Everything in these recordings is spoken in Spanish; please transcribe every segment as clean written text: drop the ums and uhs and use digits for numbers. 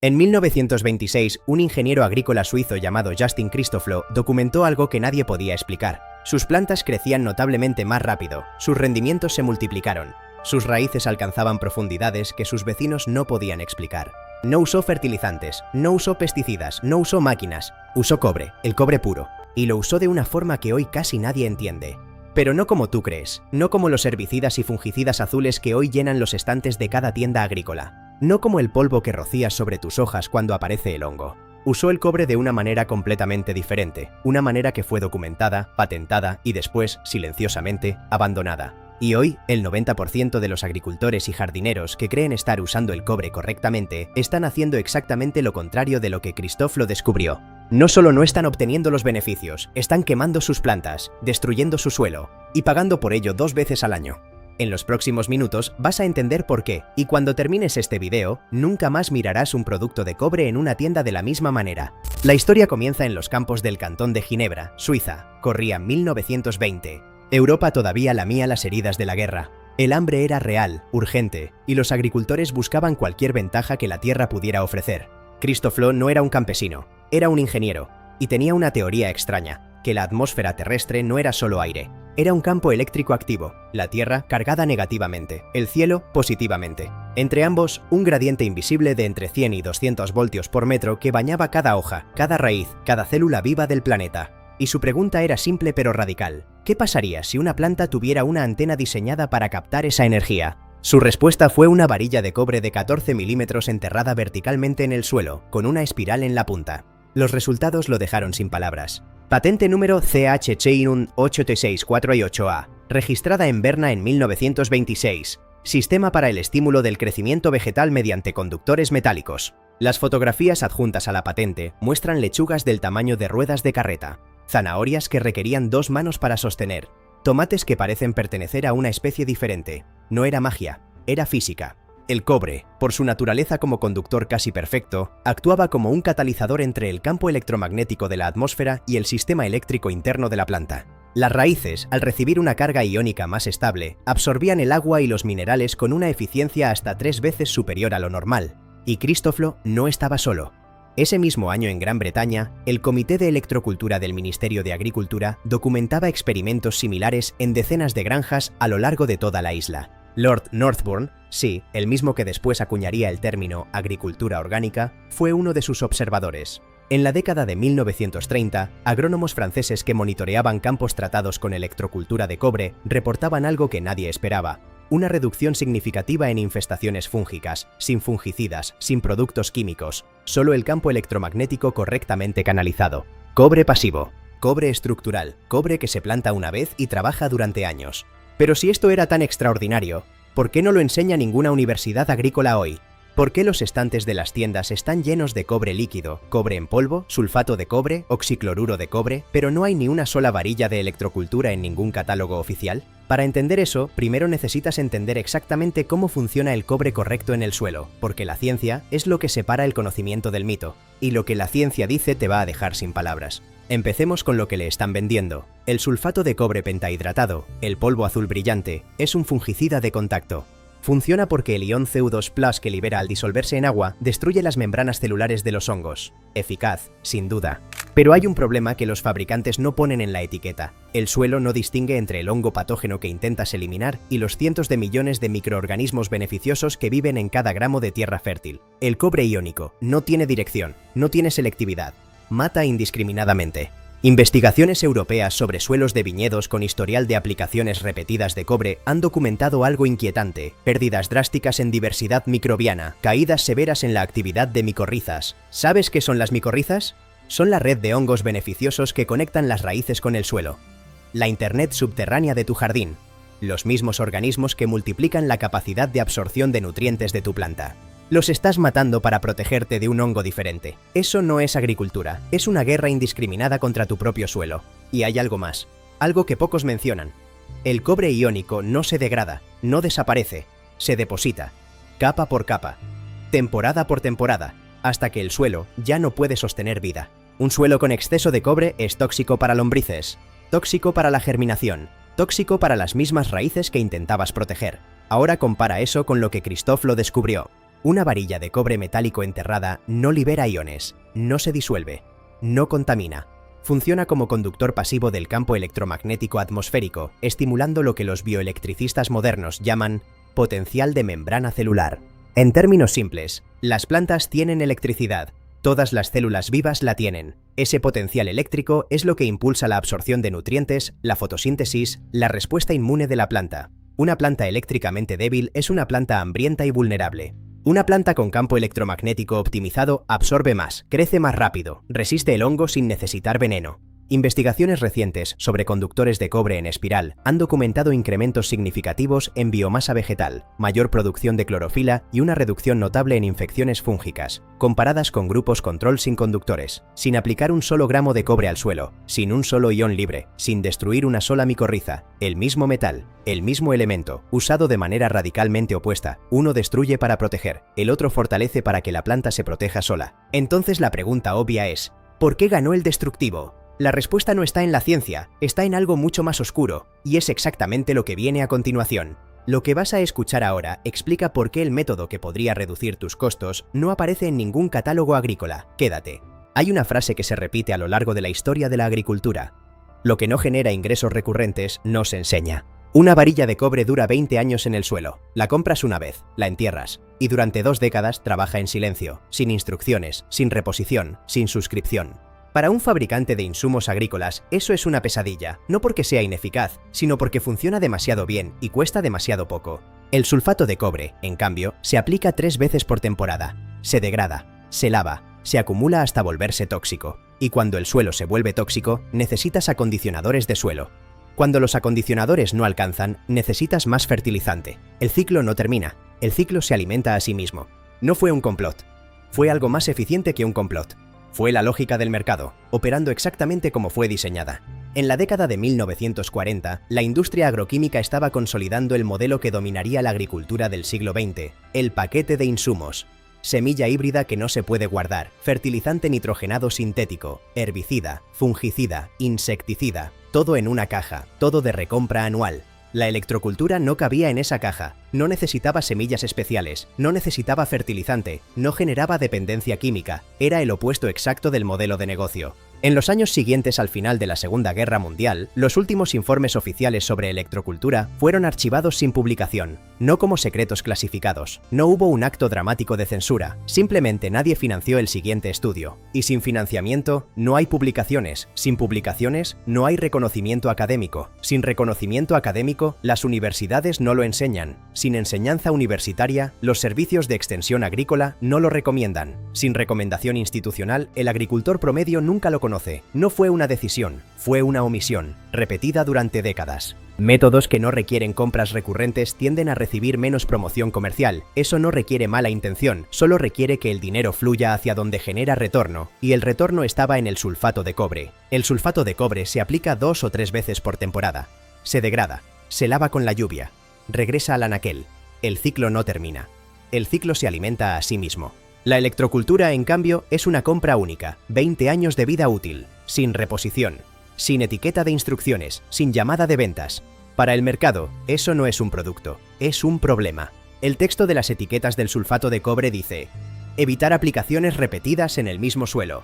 En 1926, un ingeniero agrícola suizo llamado Justin Christoflo documentó algo que nadie podía explicar. Sus plantas crecían notablemente más rápido, sus rendimientos se multiplicaron, sus raíces alcanzaban profundidades que sus vecinos no podían explicar. No usó fertilizantes, no usó pesticidas, no usó máquinas, usó cobre, el cobre puro, y lo usó de una forma que hoy casi nadie entiende. Pero no como tú crees, no como los herbicidas y fungicidas azules que hoy llenan los estantes de cada tienda agrícola, no como el polvo que rocías sobre tus hojas cuando aparece el hongo. Usó el cobre de una manera completamente diferente, una manera que fue documentada, patentada y después, silenciosamente, abandonada. Y hoy, el 90% de los agricultores y jardineros que creen estar usando el cobre correctamente están haciendo exactamente lo contrario de lo que Christoflo descubrió. No solo no están obteniendo los beneficios, están quemando sus plantas, destruyendo su suelo y pagando por ello 2 veces al año. En los próximos minutos vas a entender por qué, y cuando termines este video, nunca más mirarás un producto de cobre en una tienda de la misma manera. La historia comienza en los campos del cantón de Ginebra, Suiza. Corría 1920. Europa todavía lamía las heridas de la guerra. El hambre era real, urgente, y los agricultores buscaban cualquier ventaja que la tierra pudiera ofrecer. Christoflo no era un campesino, era un ingeniero, y tenía una teoría extraña, que la atmósfera terrestre no era solo aire. Era un campo eléctrico activo, la Tierra cargada negativamente, el cielo positivamente. Entre ambos, un gradiente invisible de entre 100 y 200 voltios por metro que bañaba cada hoja, cada raíz, cada célula viva del planeta. Y su pregunta era simple pero radical. ¿Qué pasaría si una planta tuviera una antena diseñada para captar esa energía? Su respuesta fue una varilla de cobre de 14 milímetros enterrada verticalmente en el suelo, con una espiral en la punta. Los resultados lo dejaron sin palabras. Patente número CH-8T648A, registrada en Berna en 1926. Sistema para el estímulo del crecimiento vegetal mediante conductores metálicos. Las fotografías adjuntas a la patente muestran lechugas del tamaño de ruedas de carreta, zanahorias que requerían 2 manos para sostener, tomates que parecen pertenecer a una especie diferente. No era magia, era física. El cobre, por su naturaleza como conductor casi perfecto, actuaba como un catalizador entre el campo electromagnético de la atmósfera y el sistema eléctrico interno de la planta. Las raíces, al recibir una carga iónica más estable, absorbían el agua y los minerales con una eficiencia hasta 3 veces superior a lo normal. Y Christoflo no estaba solo. Ese mismo año en Gran Bretaña, el Comité de Electrocultura del Ministerio de Agricultura documentaba experimentos similares en decenas de granjas a lo largo de toda la isla. Lord Northbourne, sí, el mismo que después acuñaría el término agricultura orgánica, fue uno de sus observadores. En la década de 1930, agrónomos franceses que monitoreaban campos tratados con electrocultura de cobre reportaban algo que nadie esperaba: una reducción significativa en infestaciones fúngicas, sin fungicidas, sin productos químicos, solo el campo electromagnético correctamente canalizado. Cobre pasivo, cobre estructural, cobre que se planta una vez y trabaja durante años. Pero si esto era tan extraordinario, ¿por qué no lo enseña ninguna universidad agrícola hoy? ¿Por qué los estantes de las tiendas están llenos de cobre líquido, cobre en polvo, sulfato de cobre, oxicloruro de cobre, pero no hay ni una sola varilla de electrocultura en ningún catálogo oficial? Para entender eso, primero necesitas entender exactamente cómo funciona el cobre correcto en el suelo, porque la ciencia es lo que separa el conocimiento del mito, y lo que la ciencia dice te va a dejar sin palabras. Empecemos con lo que le están vendiendo. El sulfato de cobre pentahidratado, el polvo azul brillante, es un fungicida de contacto. Funciona porque el ion CO2+ que libera al disolverse en agua destruye las membranas celulares de los hongos. Eficaz, sin duda. Pero hay un problema que los fabricantes no ponen en la etiqueta. El suelo no distingue entre el hongo patógeno que intentas eliminar y los cientos de millones de microorganismos beneficiosos que viven en cada gramo de tierra fértil. El cobre iónico no tiene dirección, no tiene selectividad. Mata indiscriminadamente. Investigaciones europeas sobre suelos de viñedos con historial de aplicaciones repetidas de cobre han documentado algo inquietante: pérdidas drásticas en diversidad microbiana, caídas severas en la actividad de micorrizas. ¿Sabes qué son las micorrizas? Son la red de hongos beneficiosos que conectan las raíces con el suelo. La Internet subterránea de tu jardín. Los mismos organismos que multiplican la capacidad de absorción de nutrientes de tu planta. Los estás matando para protegerte de un hongo diferente. Eso no es agricultura, es una guerra indiscriminada contra tu propio suelo. Y hay algo más, algo que pocos mencionan. El cobre iónico no se degrada, no desaparece, se deposita, capa por capa, temporada por temporada, hasta que el suelo ya no puede sostener vida. Un suelo con exceso de cobre es tóxico para lombrices, tóxico para la germinación, tóxico para las mismas raíces que intentabas proteger. Ahora compara eso con lo que Christoflo descubrió. Una varilla de cobre metálico enterrada no libera iones, no se disuelve, no contamina. Funciona como conductor pasivo del campo electromagnético atmosférico, estimulando lo que los bioelectricistas modernos llaman potencial de membrana celular. En términos simples, las plantas tienen electricidad. Todas las células vivas la tienen. Ese potencial eléctrico es lo que impulsa la absorción de nutrientes, la fotosíntesis, la respuesta inmune de la planta. Una planta eléctricamente débil es una planta hambrienta y vulnerable. Una planta con campo electromagnético optimizado absorbe más, crece más rápido, resiste el hongo sin necesitar veneno. Investigaciones recientes sobre conductores de cobre en espiral han documentado incrementos significativos en biomasa vegetal, mayor producción de clorofila y una reducción notable en infecciones fúngicas, comparadas con grupos control sin conductores, sin aplicar un solo gramo de cobre al suelo, sin un solo ion libre, sin destruir una sola micorriza, el mismo metal, el mismo elemento, usado de manera radicalmente opuesta. Uno destruye para proteger, el otro fortalece para que la planta se proteja sola. Entonces la pregunta obvia es, ¿por qué ganó el destructivo? La respuesta no está en la ciencia, está en algo mucho más oscuro, y es exactamente lo que viene a continuación. Lo que vas a escuchar ahora explica por qué el método que podría reducir tus costos no aparece en ningún catálogo agrícola. Quédate. Hay una frase que se repite a lo largo de la historia de la agricultura. Lo que no genera ingresos recurrentes no se enseña. Una varilla de cobre dura 20 años en el suelo. La compras una vez, la entierras, y durante 2 décadas trabaja en silencio, sin instrucciones, sin reposición, sin suscripción. Para un fabricante de insumos agrícolas, eso es una pesadilla, no porque sea ineficaz, sino porque funciona demasiado bien y cuesta demasiado poco. El sulfato de cobre, en cambio, se aplica 3 veces por temporada. Se degrada, se lava, se acumula hasta volverse tóxico. Y cuando el suelo se vuelve tóxico, necesitas acondicionadores de suelo. Cuando los acondicionadores no alcanzan, necesitas más fertilizante. El ciclo no termina, el ciclo se alimenta a sí mismo. No fue un complot, fue algo más eficiente que un complot. Fue la lógica del mercado, operando exactamente como fue diseñada. En la década de 1940, la industria agroquímica estaba consolidando el modelo que dominaría la agricultura del siglo XX, el paquete de insumos. Semilla híbrida que no se puede guardar, fertilizante nitrogenado sintético, herbicida, fungicida, insecticida, todo en una caja, todo de recompra anual. La electrocultura no cabía en esa caja, no necesitaba semillas especiales, no necesitaba fertilizante, no generaba dependencia química, era el opuesto exacto del modelo de negocio. En los años siguientes al final de la Segunda Guerra Mundial, los últimos informes oficiales sobre electrocultura fueron archivados sin publicación, no como secretos clasificados. No hubo un acto dramático de censura, simplemente nadie financió el siguiente estudio. Y sin financiamiento, no hay publicaciones. Sin publicaciones, no hay reconocimiento académico. Sin reconocimiento académico, las universidades no lo enseñan. Sin enseñanza universitaria, los servicios de extensión agrícola no lo recomiendan. Sin recomendación institucional, el agricultor promedio nunca lo conoce. No fue una decisión, fue una omisión, repetida durante décadas. Métodos que no requieren compras recurrentes tienden a recibir menos promoción comercial. Eso no requiere mala intención, solo requiere que el dinero fluya hacia donde genera retorno, y el retorno estaba en el sulfato de cobre. El sulfato de cobre se aplica 2 o 3 veces por temporada. Se degrada, se lava con la lluvia, regresa al anaquel. El ciclo no termina. El ciclo se alimenta a sí mismo. La electrocultura, en cambio, es una compra única, 20 años de vida útil, sin reposición, sin etiqueta de instrucciones, sin llamada de ventas. Para el mercado, eso no es un producto, es un problema. El texto de las etiquetas del sulfato de cobre dice: evitar aplicaciones repetidas en el mismo suelo.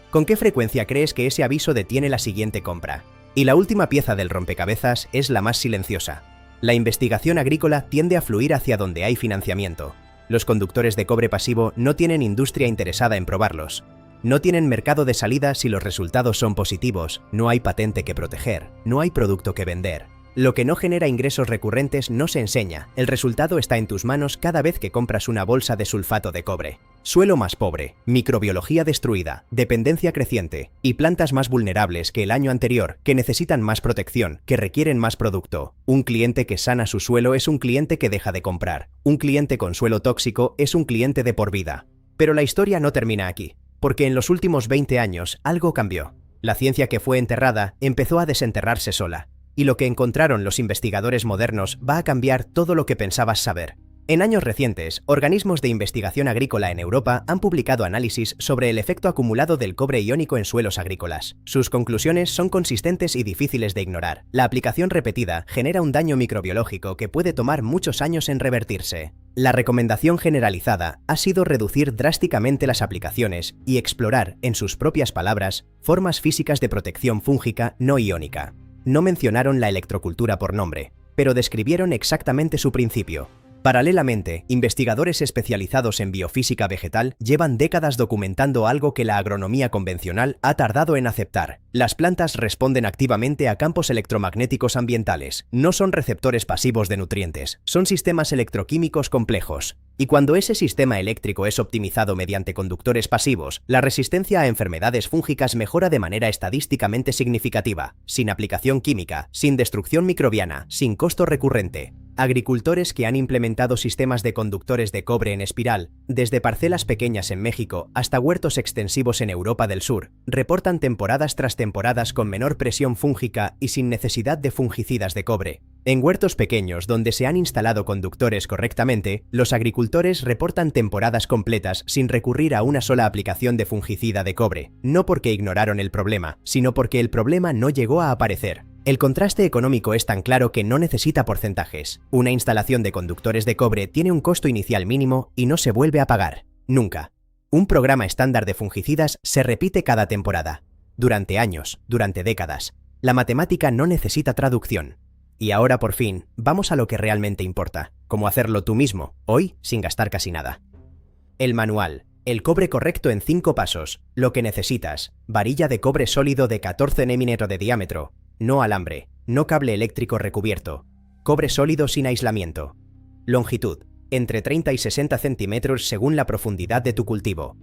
¿Con qué frecuencia crees que ese aviso detiene la siguiente compra? Y la última pieza del rompecabezas es la más silenciosa. La investigación agrícola tiende a fluir hacia donde hay financiamiento. Los conductores de cobre pasivo no tienen industria interesada en probarlos. No tienen mercado de salida si los resultados son positivos, no hay patente que proteger, no hay producto que vender. Lo que no genera ingresos recurrentes no se enseña, el resultado está en tus manos cada vez que compras una bolsa de sulfato de cobre. Suelo más pobre, microbiología destruida, dependencia creciente y plantas más vulnerables que el año anterior, que necesitan más protección, que requieren más producto. Un cliente que sana su suelo es un cliente que deja de comprar. Un cliente con suelo tóxico es un cliente de por vida. Pero la historia no termina aquí, porque en los últimos 20 años algo cambió. La ciencia que fue enterrada empezó a desenterrarse sola. Y lo que encontraron los investigadores modernos va a cambiar todo lo que pensabas saber. En años recientes, organismos de investigación agrícola en Europa han publicado análisis sobre el efecto acumulado del cobre iónico en suelos agrícolas. Sus conclusiones son consistentes y difíciles de ignorar. La aplicación repetida genera un daño microbiológico que puede tomar muchos años en revertirse. La recomendación generalizada ha sido reducir drásticamente las aplicaciones y explorar, en sus propias palabras, formas físicas de protección fúngica no iónica. No mencionaron la electrocultura por nombre, pero describieron exactamente su principio. Paralelamente, investigadores especializados en biofísica vegetal llevan décadas documentando algo que la agronomía convencional ha tardado en aceptar. Las plantas responden activamente a campos electromagnéticos ambientales. No son receptores pasivos de nutrientes, son sistemas electroquímicos complejos. Y cuando ese sistema eléctrico es optimizado mediante conductores pasivos, la resistencia a enfermedades fúngicas mejora de manera estadísticamente significativa, sin aplicación química, sin destrucción microbiana, sin costo recurrente. Agricultores que han implementado sistemas de conductores de cobre en espiral, desde parcelas pequeñas en México hasta huertos extensivos en Europa del Sur, reportan temporadas tras temporadas con menor presión fúngica y sin necesidad de fungicidas de cobre. En huertos pequeños donde se han instalado conductores correctamente, los agricultores reportan temporadas completas sin recurrir a una sola aplicación de fungicida de cobre, no porque ignoraron el problema, sino porque el problema no llegó a aparecer. El contraste económico es tan claro que no necesita porcentajes. Una instalación de conductores de cobre tiene un costo inicial mínimo y no se vuelve a pagar. Nunca. Un programa estándar de fungicidas se repite cada temporada. Durante años, durante décadas. La matemática no necesita traducción. Y ahora, por fin, vamos a lo que realmente importa. Cómo hacerlo tú mismo, hoy, sin gastar casi nada. El manual. El cobre correcto en 5 pasos. Lo que necesitas. Varilla de cobre sólido de 14 mm de diámetro. No alambre, no cable eléctrico recubierto. Cobre sólido sin aislamiento. Longitud, entre 30 y 60 centímetros según la profundidad de tu cultivo.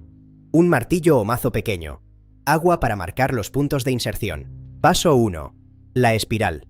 Un martillo o mazo pequeño. Agua para marcar los puntos de inserción. Paso 1. La espiral.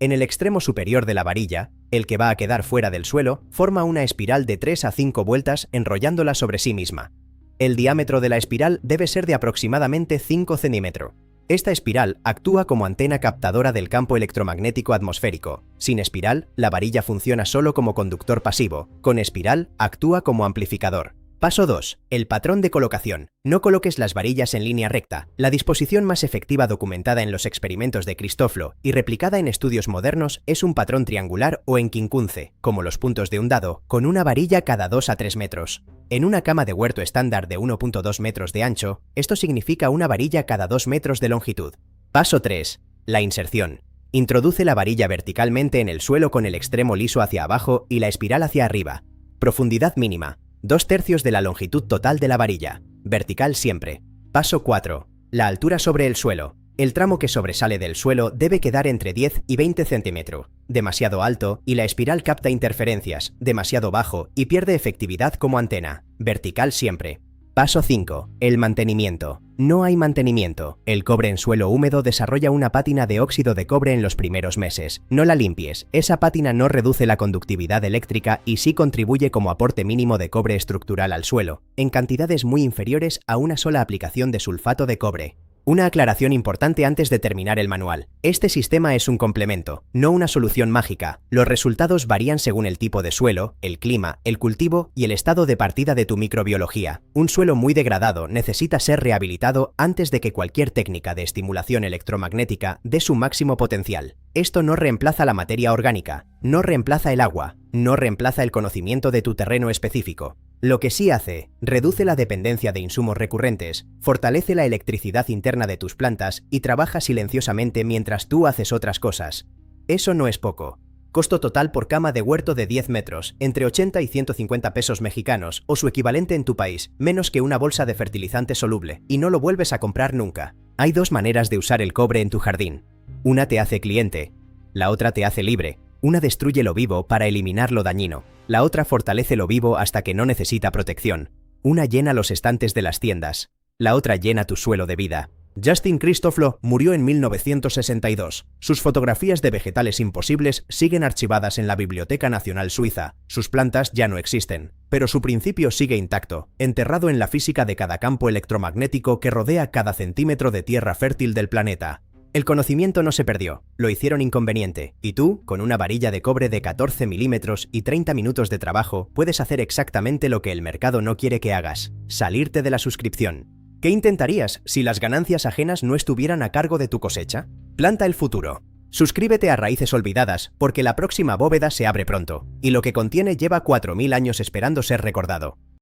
En el extremo superior de la varilla, el que va a quedar fuera del suelo, forma una espiral de 3 a 5 vueltas enrollándola sobre sí misma. El diámetro de la espiral debe ser de aproximadamente 5 centímetros. Esta espiral actúa como antena captadora del campo electromagnético atmosférico. Sin espiral, la varilla funciona solo como conductor pasivo. Con espiral, actúa como amplificador. Paso 2. El patrón de colocación. No coloques las varillas en línea recta. La disposición más efectiva documentada en los experimentos de Christofflo y replicada en estudios modernos es un patrón triangular o en quincunce, como los puntos de un dado, con una varilla cada 2 a 3 metros. En una cama de huerto estándar de 1.2 metros de ancho, esto significa una varilla cada 2 metros de longitud. Paso 3. La inserción. Introduce la varilla verticalmente en el suelo con el extremo liso hacia abajo y la espiral hacia arriba. Profundidad mínima. 2/3 de la longitud total de la varilla. Vertical siempre. Paso 4. La altura sobre el suelo. El tramo que sobresale del suelo debe quedar entre 10 y 20 centímetros. Demasiado alto y la espiral capta interferencias. Demasiado bajo y pierde efectividad como antena. Vertical siempre. Paso 5. El mantenimiento. No hay mantenimiento. El cobre en suelo húmedo desarrolla una pátina de óxido de cobre en los primeros meses. No la limpies. Esa pátina no reduce la conductividad eléctrica y sí contribuye como aporte mínimo de cobre estructural al suelo, en cantidades muy inferiores a una sola aplicación de sulfato de cobre. Una aclaración importante antes de terminar el manual. Este sistema es un complemento, no una solución mágica. Los resultados varían según el tipo de suelo, el clima, el cultivo y el estado de partida de tu microbiología. Un suelo muy degradado necesita ser rehabilitado antes de que cualquier técnica de estimulación electromagnética dé su máximo potencial. Esto no reemplaza la materia orgánica, no reemplaza el agua, no reemplaza el conocimiento de tu terreno específico. Lo que sí hace, reduce la dependencia de insumos recurrentes, fortalece la electricidad interna de tus plantas y trabaja silenciosamente mientras tú haces otras cosas. Eso no es poco. Costo total por cama de huerto de 10 metros, entre 80 y 150 pesos mexicanos o su equivalente en tu país, menos que una bolsa de fertilizante soluble, y no lo vuelves a comprar nunca. Hay 2 maneras de usar el cobre en tu jardín. Una te hace cliente, la otra te hace libre. Una destruye lo vivo para eliminar lo dañino. La otra fortalece lo vivo hasta que no necesita protección. Una llena los estantes de las tiendas. La otra llena tu suelo de vida. Justin Christofflo murió en 1962. Sus fotografías de vegetales imposibles siguen archivadas en la Biblioteca Nacional Suiza. Sus plantas ya no existen, pero su principio sigue intacto, enterrado en la física de cada campo electromagnético que rodea cada centímetro de tierra fértil del planeta. El conocimiento no se perdió, lo hicieron inconveniente, y tú, con una varilla de cobre de 14 milímetros y 30 minutos de trabajo, puedes hacer exactamente lo que el mercado no quiere que hagas: salirte de la suscripción. ¿Qué intentarías si las ganancias ajenas no estuvieran a cargo de tu cosecha? Planta el futuro. Suscríbete a Raíces Olvidadas porque la próxima bóveda se abre pronto, y lo que contiene lleva 4000 años esperando ser recordado.